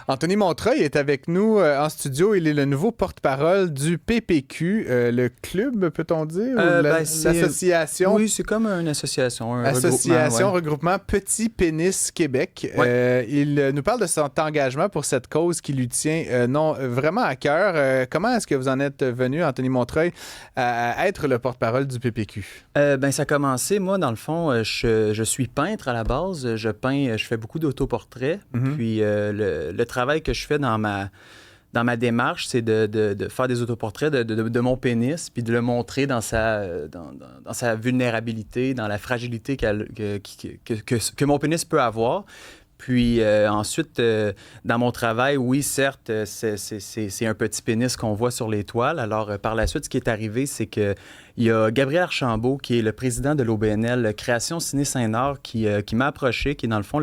Anthony Montreuil est avec nous en studio. Il est le nouveau porte-parole du PPQ, le club, peut-on dire, ou l'association? Oui, c'est comme une association, regroupement Petit Pénis Québec. Ouais. Il nous parle de son engagement pour cette cause qui lui tient vraiment à cœur. Comment est-ce que vous en êtes venu, Anthony Montreuil, à être le porte-parole du PPQ? Ça a commencé, moi, dans le fond, je suis peintre à la base. Je peins, je fais beaucoup d'autoportraits. Mm-hmm. Puis le travail que je fais dans ma démarche, c'est de faire des autoportraits de mon pénis, puis de le montrer dans sa vulnérabilité, dans la fragilité que mon pénis peut avoir. Puis ensuite, dans mon travail, oui, certes, c'est un petit pénis qu'on voit sur les toiles. Alors, par la suite, ce qui est arrivé, c'est qu'il y a Gabriel Archambault, qui est le président de l'OBNL Création Ciné Saint-Nord, qui m'a approché, qui est dans le fond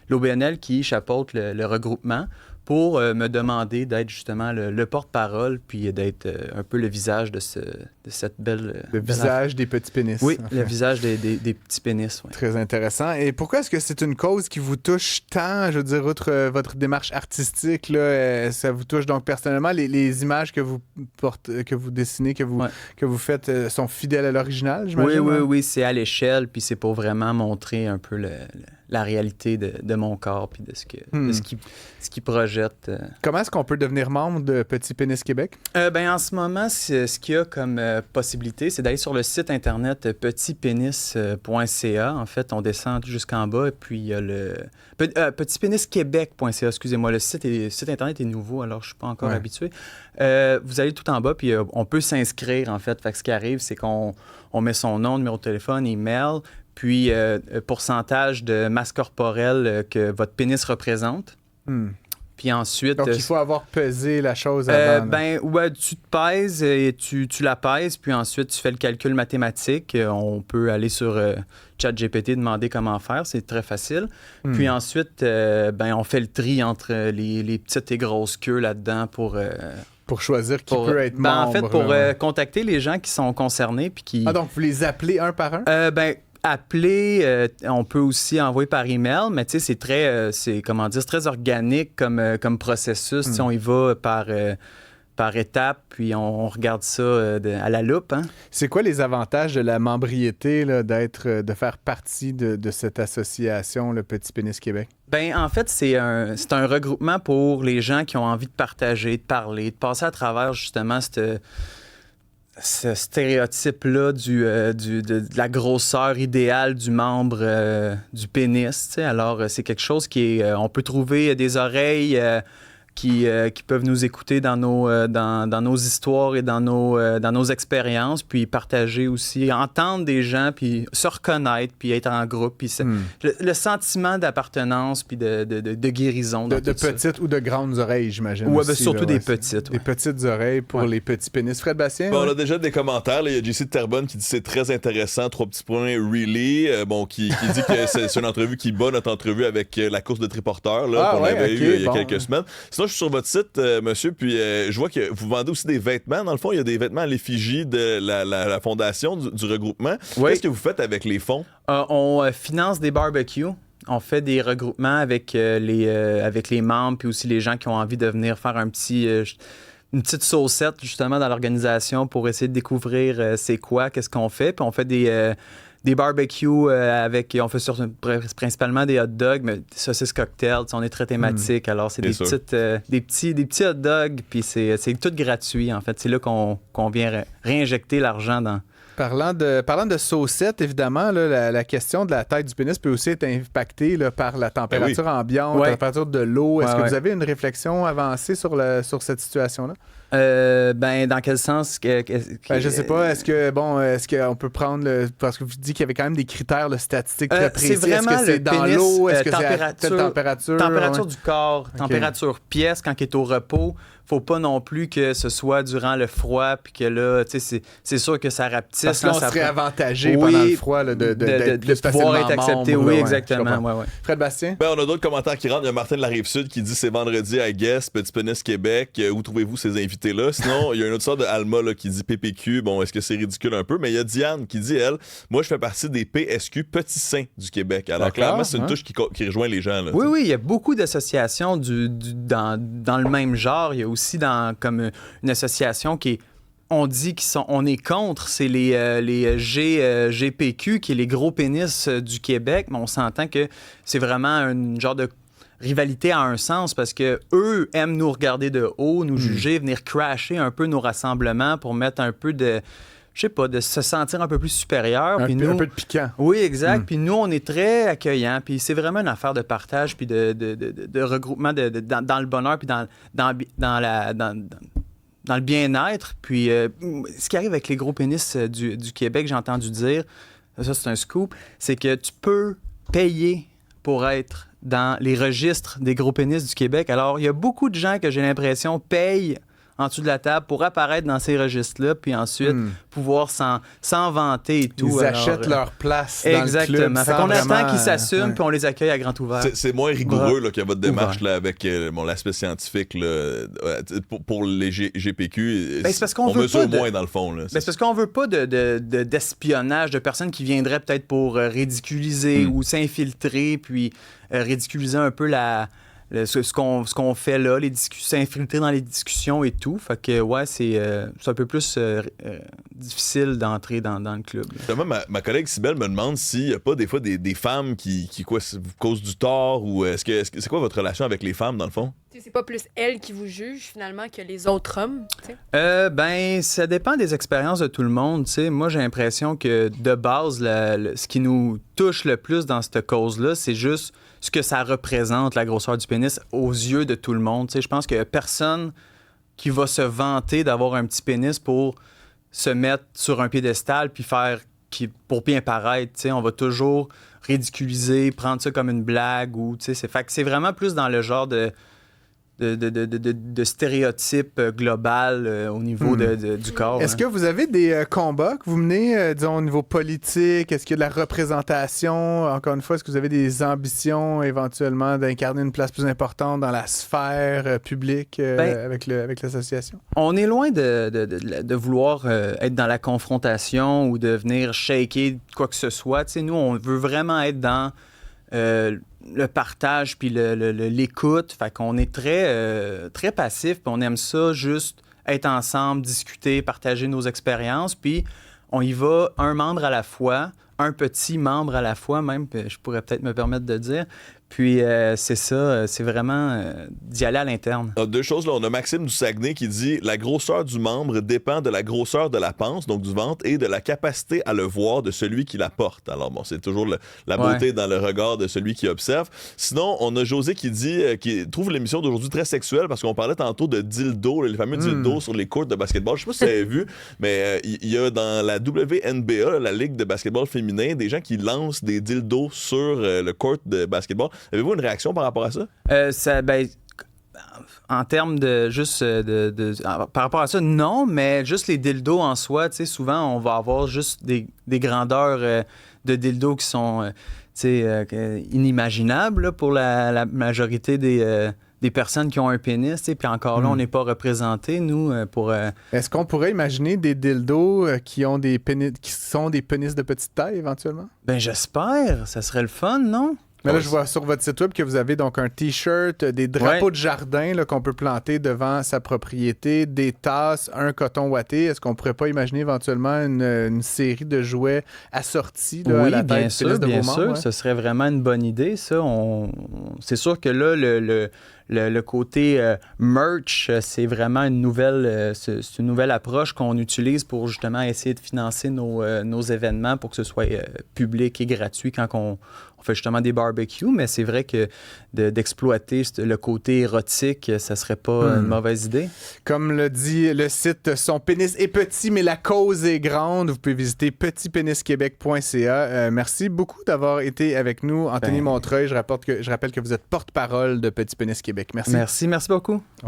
l'OBNL qui chapeaute le regroupement, pour me demander d'être justement le porte-parole, puis d'être un peu le visage de cette belle... Le visage des petits pénis. Oui, le visage des petits pénis. Ouais. Très intéressant. Et pourquoi est-ce que c'est une cause qui vous touche tant? Je veux dire, outre votre démarche artistique, là, ça vous touche donc personnellement? Les images que vous dessinez, que vous faites sont fidèles à l'original, j'imagine? Oui, c'est à l'échelle, puis c'est pour vraiment montrer un peu la réalité de mon corps, puis de ce qui projette. Comment est-ce qu'on peut devenir membre de Petit Pénis Québec? En ce moment, ce qu'il y a comme possibilité, c'est d'aller sur le site internet petitpénis.ca. En fait, on descend jusqu'en bas, et puis il y a le petitpénisquebec.ca. Excusez-moi, le site internet est nouveau, alors je ne suis pas encore habitué. Vous allez tout en bas, puis on peut s'inscrire, en fait. Fait que ce qui arrive, c'est qu'on met son nom, numéro de téléphone, email, puis pourcentage de masse corporelle que votre pénis représente. Puis ensuite... Donc, il faut avoir pesé la chose avant. Tu te pèses et tu la pèses, puis ensuite, tu fais le calcul mathématique. On peut aller sur ChatGPT, demander comment faire. C'est très facile. Puis ensuite, on fait le tri entre les petites et grosses queues là-dedans pour choisir qui peut être membre. En fait, pour contacter les gens qui sont concernés. Puis qui... Ah, donc vous les appelez un par un? Appeler, on peut aussi envoyer par email, mais tu sais, c'est très organique comme processus. On y va par étapes, puis on regarde ça à la loupe. Hein? C'est quoi les avantages de la membriété, là, de faire partie de cette association, le Petit Pénis Québec? En fait, c'est un regroupement pour les gens qui ont envie de partager, de parler, de passer à travers justement ce stéréotype-là de la grosseur idéale du membre du pénis. T'sais. Alors, c'est quelque chose qui est... on peut trouver des oreilles qui peuvent nous écouter dans nos histoires et dans nos expériences, puis partager aussi, entendre des gens, puis se reconnaître, puis être en groupe. Puis le sentiment d'appartenance, puis de guérison. De petites ou de grandes oreilles, j'imagine. Oui, surtout des petites. Des petites oreilles pour les petits pénis. Fred Bastien? On a déjà des commentaires. Il y a JC de Terrebonne qui dit c'est très intéressant, 3 petits points, really. Qui dit que c'est une entrevue qui bat notre entrevue avec la course de triporteur qu'on avait eu il y a quelques semaines. Sinon, je suis sur votre site, monsieur, puis je vois que vous vendez aussi des vêtements. Dans le fond, il y a des vêtements à l'effigie de la fondation du regroupement. Oui. Qu'est-ce que vous faites avec les fonds? On finance des barbecues. On fait des regroupements avec les membres, puis aussi les gens qui ont envie de venir faire une petite saucette, justement, dans l'organisation pour essayer de découvrir qu'est-ce qu'on fait. Puis on fait des barbecues on fait principalement des hot dogs, mais des saucisses cocktails, on est très thématique. Alors, c'est des petits hot dogs, puis c'est tout gratuit, en fait. C'est là qu'on vient réinjecter l'argent dans... Parlant de saucette, évidemment, là, la question de la taille du pénis peut aussi être impactée là, par la température ambiante, la température de l'eau. Est-ce que vous avez une réflexion avancée sur cette situation-là? Dans quel sens? Je sais pas. Est-ce qu'on peut prendre parce que vous dites qu'il y avait quand même des critères statistiques très précis. C'est vraiment est-ce que c'est dans l'eau? Est-ce que c'est à telle température? Température du corps, température pièce quand il est au repos. Faut pas non plus que ce soit durant le froid, puis que là, tu sais, c'est sûr que ça rapetisse. Parce que là, on serait avantagé pendant le froid de pouvoir être accepté. Membre, oui, exactement. Ouais. Fred Bastien? On a d'autres commentaires qui rentrent. Il y a Martin de la Rive-Sud qui dit c'est vendredi à Guest, Petit Pénis Québec. Où trouvez-vous ces invités? discuter-là. Sinon, il y a une autre sorte de Alma là, qui dit PPQ. Bon, est-ce que c'est ridicule un peu? Mais il y a Diane qui dit, elle, moi, je fais partie des PSQ Petits Saints du Québec. Alors, clairement, c'est une touche qui rejoint les gens. Là, oui, il y a beaucoup d'associations dans le même genre. Il y a aussi comme une association qui est on dit on est contre, c'est les GPQ, qui est les gros pénis du Québec, mais on s'entend que c'est vraiment un genre de rivalité à un sens parce que eux aiment nous regarder de haut, nous juger, venir crasher un peu nos rassemblements pour mettre un peu de, je sais pas, de se sentir un peu plus supérieur. Un peu de piquant. Oui, exact. Puis nous, on est très accueillants. Puis c'est vraiment une affaire de partage puis de regroupement dans le bonheur puis dans le bien-être. Puis ce qui arrive avec les gros pénis du Québec, j'ai entendu dire, ça c'est un scoop, c'est que tu peux payer pour être dans les registres des gros pénis du Québec. Alors, il y a beaucoup de gens que j'ai l'impression payent en dessous de la table pour apparaître dans ces registres-là, puis ensuite pouvoir s'en vanter et tout. Ils achètent leur place dans exactement. le club. Fait qu'on attend qu'ils s'assument, puis on les accueille à grand ouvert. C'est moins rigoureux là, que votre démarche là, avec l'aspect scientifique là, pour les GPQ. Ben, c'est parce qu'on on veut mesure pas moins dans le fond. Là, c'est parce qu'on veut pas d'espionnage de personnes qui viendraient peut-être pour ridiculiser ou s'infiltrer, puis ridiculiser un peu ce qu'on fait là, s'infiltrer dans les discussions et tout. Fait que, ouais, c'est un peu plus difficile d'entrer dans le club. Justement, ma collègue Cybèle me demande s'il n'y a pas des fois des femmes qui vous causent du tort ou c'est quoi votre relation avec les femmes, dans le fond? C'est pas plus elles qui vous jugent, finalement, que les autres hommes? Ben, ça dépend des expériences de tout le monde. T'sais. Moi, j'ai l'impression que, de base, ce qui nous touche le plus dans cette cause-là, c'est juste ce que ça représente, la grosseur du pénis, aux yeux de tout le monde. Je pense qu'il n'y a personne qui va se vanter d'avoir un petit pénis pour se mettre sur un piédestal puis pour bien paraître. On va toujours ridiculiser, prendre ça comme une blague. Fait que c'est vraiment plus dans le genre de stéréotypes global au niveau du corps. Est-ce que vous avez des combats que vous menez, disons, au niveau politique? Est-ce qu'il y a de la représentation? Encore une fois, est-ce que vous avez des ambitions éventuellement d'incarner une place plus importante dans la sphère publique avec l'association? On est loin de vouloir être dans la confrontation ou de venir shaker quoi que ce soit. T'sais, nous, on veut vraiment être dans le partage puis l'écoute. Fait qu'on est très passif, puis on aime ça, juste être ensemble, discuter, partager nos expériences, puis on y va un membre à la fois, un petit membre à la fois même, je pourrais peut-être me permettre de dire. Puis c'est ça, c'est vraiment d'y aller à l'interne. Deux choses, là. On a Maxime du Saguenay qui dit « La grosseur du membre dépend de la grosseur de la panse, donc du ventre, et de la capacité à le voir de celui qui la porte. » Alors bon, c'est toujours la beauté dans le regard de celui qui observe. Sinon, on a José qui dit qui trouve l'émission d'aujourd'hui très sexuelle parce qu'on parlait tantôt de dildo, les fameux dildos sur les courts de basketball. Je sais pas si vous avez vu, mais il y a dans la WNBA, la Ligue de basketball féminin, des gens qui lancent des dildos sur le court de basketball. Avez-vous une réaction par rapport à ça? En termes de juste par rapport à ça, non, mais juste les dildos en soi, souvent, on va avoir juste des grandeurs de dildos qui sont inimaginables là, pour la majorité des personnes qui ont un pénis, puis encore là, on n'est pas représentés, nous, pour... Est-ce qu'on pourrait imaginer des dildos qui sont des pénis de petite taille, éventuellement? Ben j'espère, ça serait le fun, non? Mais là, je vois sur votre site web que vous avez donc un T-shirt, des drapeaux de jardin là, qu'on peut planter devant sa propriété, des tasses, un coton ouaté. Est-ce qu'on pourrait pas imaginer éventuellement une série de jouets assortis là, à la taille du pénis de vos membres? Bien sûr, ce serait vraiment une bonne idée, ça. C'est sûr que là, le côté merch, c'est vraiment une nouvelle approche qu'on utilise pour justement essayer de financer nos événements pour que ce soit public et gratuit quand on fait justement des barbecues, mais c'est vrai que d'exploiter le côté érotique, ça serait pas une mauvaise idée. Comme le dit le site, son pénis est petit, mais la cause est grande. Vous pouvez visiter petitpenisquebec.ca. Merci beaucoup d'avoir été avec nous, Anthony Montreuil. Je rappelle que vous êtes porte-parole de Petit Pénis Québec. Merci. Merci beaucoup.